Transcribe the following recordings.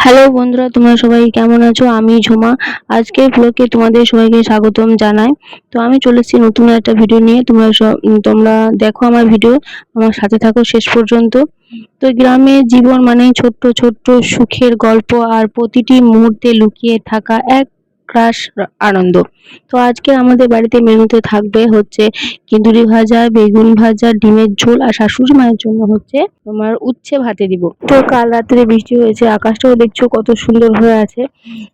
Hello বন্ধুরা, তোমরা সবাই কেমন আছো? আমি ঝুমা। আজকের ব্লগে তোমাদের সবাইকে স্বাগতম জানাই। তো আমি চলে এসেছি নতুন একটা ভিডিও নিয়ে। তোমরা দেখো আমার ভিডিও, আমার সাথে থাকো শেষ পর্যন্ত। তো গ্রামের জীবন মানে ছোট্ট ছোট্ট সুখের গল্প, আর প্রতিটি মুহূর্তে লুকিয়ে থাকা এক রাস আনন্দ। তো আজকে আমাদের বাড়িতে মেনুতে থাকবে হচ্ছে কিন্দুরি ভাজা, বেগুন ভাজা, ডিমের ঝোল, আর শাশুড়ি মায়ের জন্য হচ্ছে তোমার উচ্ছে ভাতে দিব। তো কাল রাত্রে বৃষ্টি হয়েছে, আকাশটাও দেখছো কত সুন্দর হয়ে আছে।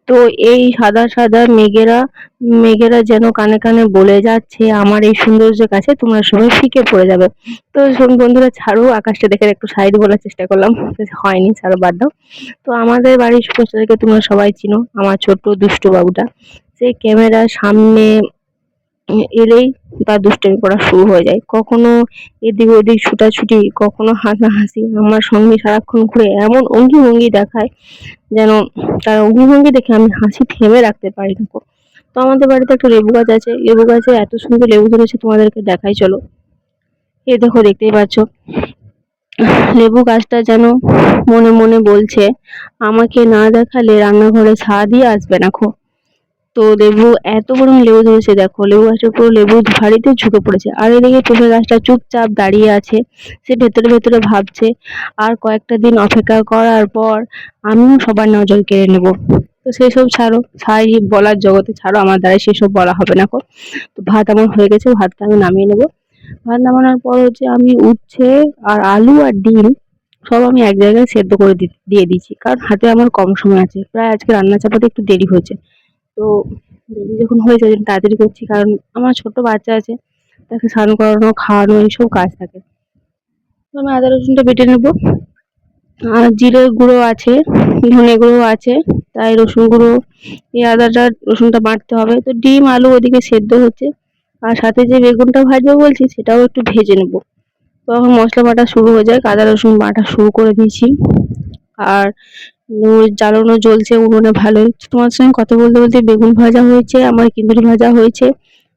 তো এই সাদা সাদা মেঘেরা যেন কানে কানে বলে যাচ্ছে আমার এই সৌন্দর্যের কাছে তোমরা সবাই ফিকে পড়ে যাবে। তো শোন বন্ধুরা, ছাড়ো, আকাশটা দেখে একটু সাইড বলার চেষ্টা করলাম, হয়নি, ছাড়ো, বাদ দাও। তো আমাদের বাড়ির সুপারস্টারকে তোমরা সবাই চিনো, আমার ছোট্ট দুষ্টু বাবুটা। সে ক্যামেরার সামনে এলেই তার দুষ্টামি করা শুরু হয়ে যায়। কখনো এদিক ওদিক ছুটাছুটি, কখনো হাসাহাসি। আমার সঙ্গে সারাক্ষণ ঘুরে এমন অঙ্গি ভঙ্গি দেখায় যেন তার অঙ্গি ভঙ্গি দেখে আমি হাসি থেমে রাখতে পারি না। তো আমাদের বাড়িতে একটা লেবু গাছ আছে, লেবু গাছে এত সুন্দর লেবু ধরেছে, তোমাদেরকে দেখাই চলো। এই দেখো, দেখতেই পাচ্ছ লেবু গাছটা যেন মনে মনে বলছে আমাকে না দেখালে রান্নাঘরে স্বাদই আসবে না খো। তো লেবু এত বড় লেবু ধরেছে, দেখো লেবু গাছটা পুরো লেবু ঝাড়িতে ঝুঁকে পড়েছে। আর এদিকে পেঁপে গাছটা চুপচাপ দাঁড়িয়ে আছে, সে ভেতরে ভেতরে ভাবছে আর কয়েকটা দিন অপেক্ষা করার পর আমিও সবার নজর কেড়ে নেব। তো সেসব ছাড়ো, বলার জগতে ছাড়ো, আমার দ্বারা সেসব বলা হবে না। তো ভাত আমার হয়ে গেছে, ভাতটা আমি নামিয়ে নেব। ভাত নামানোর পর হচ্ছে আমি উচ্ছে আর আলু আর ডিম সব আমি এক জায়গায় সেদ্ধ করে দিয়ে দিয়েছি, কারণ হাতে আমার কম সময় আছে, প্রায় আজকে রান্না চাপাতে একটু দেরি হয়েছে। তো দেরি যখন হয়েছে তাড়াতাড়ি করছি, কারণ আমার ছোট্ট বাচ্চা আছে, তাকে স্নান করানো, খাওয়ানো, এইসব কাজ থাকে। তো আমি আদা রসুনটা বেটে নেব। আর জিরে গুঁড়ো আছে, ধনে গুঁড়ো আছে, তাই রসুন গুঁড়ো, এই আদাটা রসুনটা বাটতে হবে। তো ডিম আলু ওদিকে সেদ্ধ হচ্ছে, আর সাথে যে বেগুনটা ভাজবো বলছি সেটাও একটু ভেজে নেব। তো এখন মশলা বাটা শুরু হয়ে যায়, আদা রসুন বাটা শুরু করে দিয়েছি। আর জ্বালানো জ্বলছে উনুনে ভালোই। তোমার সঙ্গে কথা বলতে বলতে বেগুন ভাজা হয়েছে, আমার কুঁদরি ভাজা হয়েছে,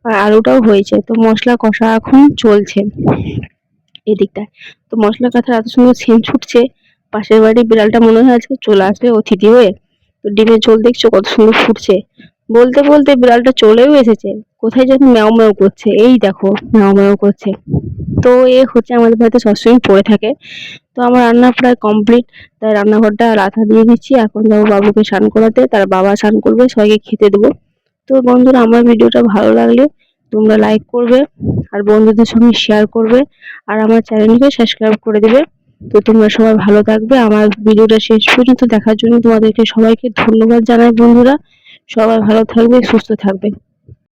আর আলুটাও হয়েছে। তো মশলা কষা এখন চলছে এদিকটায়। তো মশলা কষা এত সুন্দর সেন্ট ছুটছে, পাশের বাড়ির বিড়ালটা মনে হয় আজকে চলে আসবে অতিথি হয়ে। তো ডিমের ঝোল দেখছো কত সুন্দর ফুটছে, বলতে বলতে বিড়ালটা চলেও এসেছে। কোথায় যেন ম্যাও ম্যাও করছে, এই দেখো ম্যাও ম্যাও করছে। তো এ হচ্ছে আমাদের বাড়িতে সবসময় পড়ে থাকে। তো আমার রান্না প্রায় কমপ্লিট, তাই রান্নাঘরটা লাথা দিয়ে দিচ্ছি। এখন যাবো বাবুকে স্নান করাতে, তার বাবা স্নান করবে, সবাইকে খেতে দেবো। তো বন্ধুরা, আমার ভিডিওটা ভালো লাগলে তোমরা লাইক করবে, আর বন্ধুদের সঙ্গে শেয়ার করবে, আর আমার চ্যানেলকে সাবস্ক্রাইব করে দেবে। তো তোমরা সবাই ভালো থাকবে। আমার ভিডিওটা শেষ পর্যন্ত দেখার জন্য তোমাদেরকে সবাইকে ধন্যবাদ জানাই বন্ধুরা। সবাই ভালো থাকবে, সুস্থ থাকবে।